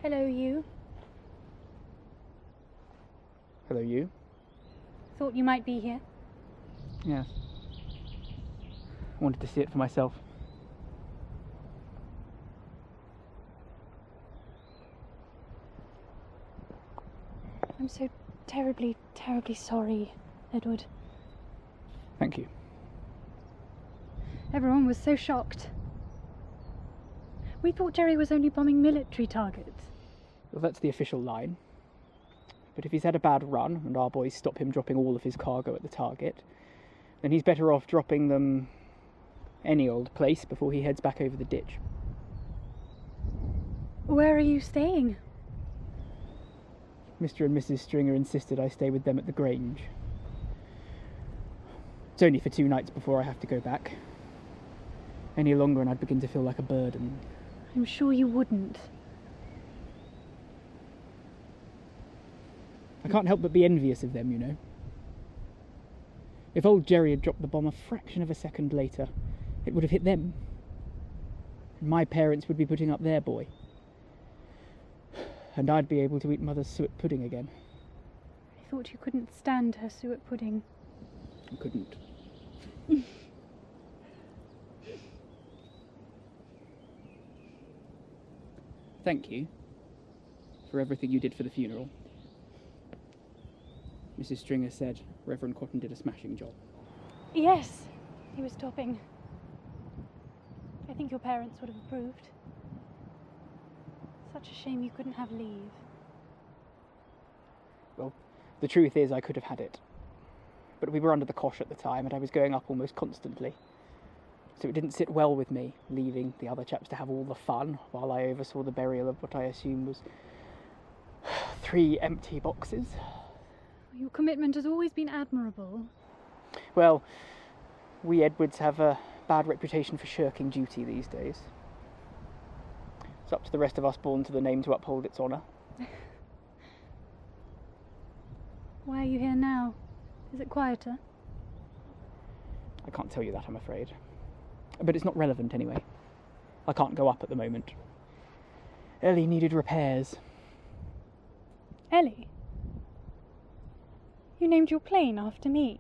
Hello, you. Hello, you. Thought you might be here. Yes. I wanted to see it for myself. I'm so terribly, terribly sorry, Edward. Thank you. Everyone was so shocked. We thought Jerry was only bombing military targets. Well, that's the official line. But if he's had a bad run, and our boys stop him dropping all of his cargo at the target, then he's better off dropping them any old place before he heads back over the ditch. Where are you staying? Mr. and Mrs. Stringer insisted I stay with them at the Grange. It's only for 2 nights before I have to go back. Any longer and I'd begin to feel like a burden. I'm sure you wouldn't. I can't help but be envious of them, you know. If old Jerry had dropped the bomb a fraction of a second later, it would have hit them. And my parents would be putting up their boy. And I'd be able to eat Mother's suet pudding again. I thought you couldn't stand her suet pudding. I couldn't. Thank you for everything you did for the funeral. Mrs. Stringer said Reverend Cotton did a smashing job. Yes, he was topping. I think your parents would have approved. Such a shame you couldn't have leave. Well, the truth is I could have had it. But we were under the cosh at the time and I was going up almost constantly. So it didn't sit well with me, leaving the other chaps to have all the fun while I oversaw the burial of what I assume was 3 empty boxes. Your commitment has always been admirable. Well, we Edwards have a bad reputation for shirking duty these days. It's up to the rest of us born to the name to uphold its honour. Why are you here now? Is it quieter? I can't tell you that, I'm afraid. But it's not relevant anyway. I can't go up at the moment. Ellie needed repairs. Ellie? You named your plane after me.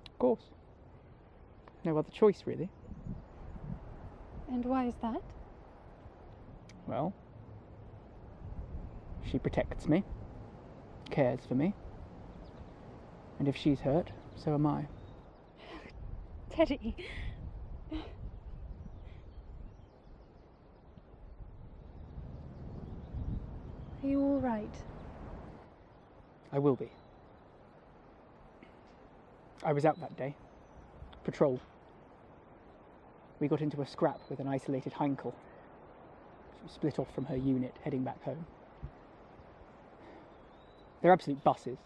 Of course. No other choice, really. And why is that? Well, she protects me, cares for me, and if she's hurt, so am I. Teddy. Are you all right? I will be. I was out that day. Patrol. We got into a scrap with an isolated Heinkel. She was split off from her unit, heading back home. They're absolute buses.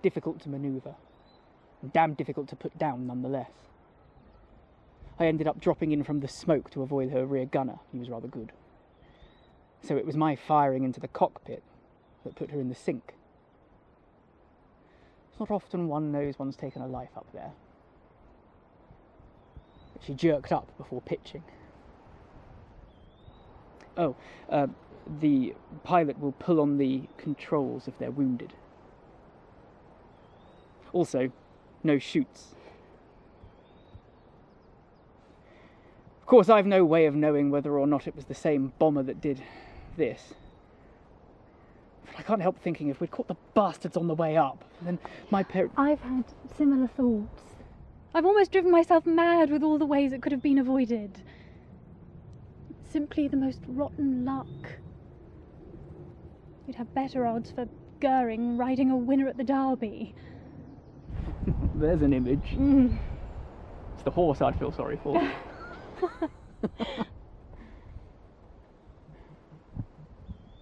Difficult to manoeuvre. And damn difficult to put down nonetheless. I ended up dropping in from the smoke to avoid her rear gunner. He was rather good. So it was my firing into the cockpit that put her in the sink. It's not often one knows one's taken a life up there. But she jerked up before pitching. Oh, the pilot will pull on the controls if they're wounded. Also, no chutes. Of course, I've no way of knowing whether or not it was the same bomber that did this. But I can't help thinking if we'd caught the bastards on the way up, then my parents... I've had similar thoughts. I've almost driven myself mad with all the ways it could have been avoided. It's simply the most rotten luck. You'd have better odds for Goering riding a winner at the Derby. There's an image. It's the horse I'd feel sorry for.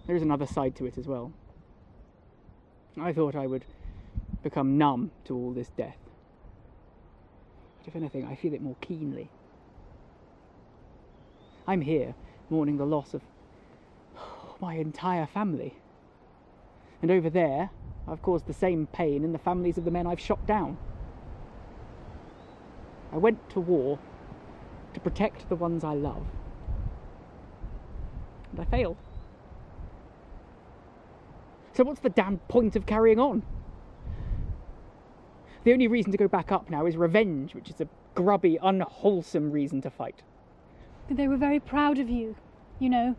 There is another side to it as well. I thought I would become numb to all this death. But if anything, I feel it more keenly. I'm here mourning the loss of my entire family. And over there, I've caused the same pain in the families of the men I've shot down. I went to war to protect the ones I love. And I failed. So what's the damn point of carrying on? The only reason to go back up now is revenge, which is a grubby, unwholesome reason to fight. They were very proud of you, you know.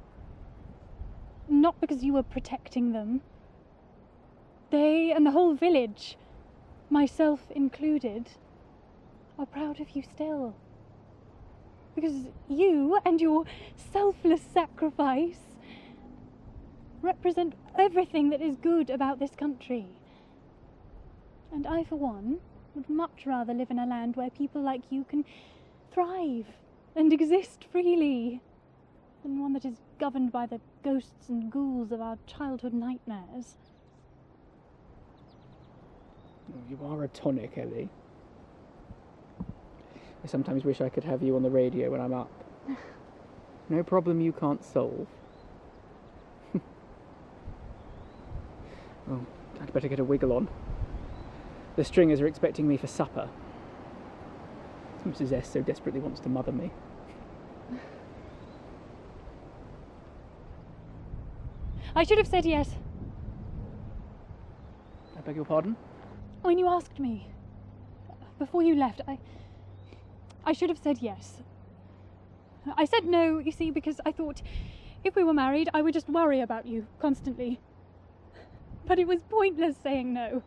Not because you were protecting them. They and the whole village, myself included, are proud of you still. Because you and your selfless sacrifice represent everything that is good about this country. And I, for one, would much rather live in a land where people like you can thrive and exist freely than one that is governed by the ghosts and ghouls of our childhood nightmares. You are a tonic, Ellie. I sometimes wish I could have you on the radio when I'm up. No problem you can't solve. Oh, I'd better get a wiggle on. The stringers are expecting me for supper. Mrs. S so desperately wants to mother me. I should have said yes. I beg your pardon? When you asked me, before you left, I should have said yes. I said no, you see, because I thought if we were married, I would just worry about you constantly. But it was pointless saying no,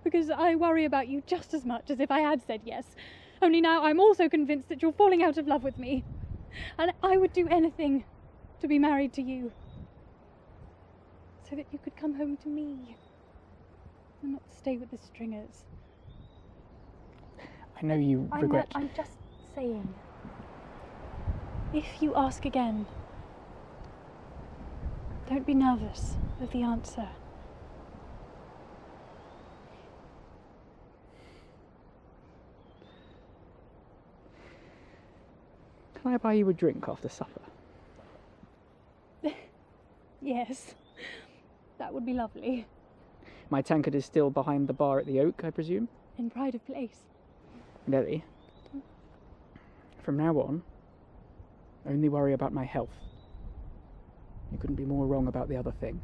because I worry about you just as much as if I had said yes. Only now I'm also convinced that you're falling out of love with me, and I would do anything to be married to you, so that you could come home to me and not stay with the stringers. I know you regret... I'm just saying. If you ask again, don't be nervous of the answer. Can I buy you a drink after supper? Yes, that would be lovely. My tankard is still behind the bar at the Oak, I presume? In pride of place. Nelly, from now on, only worry about my health. You couldn't be more wrong about the other thing.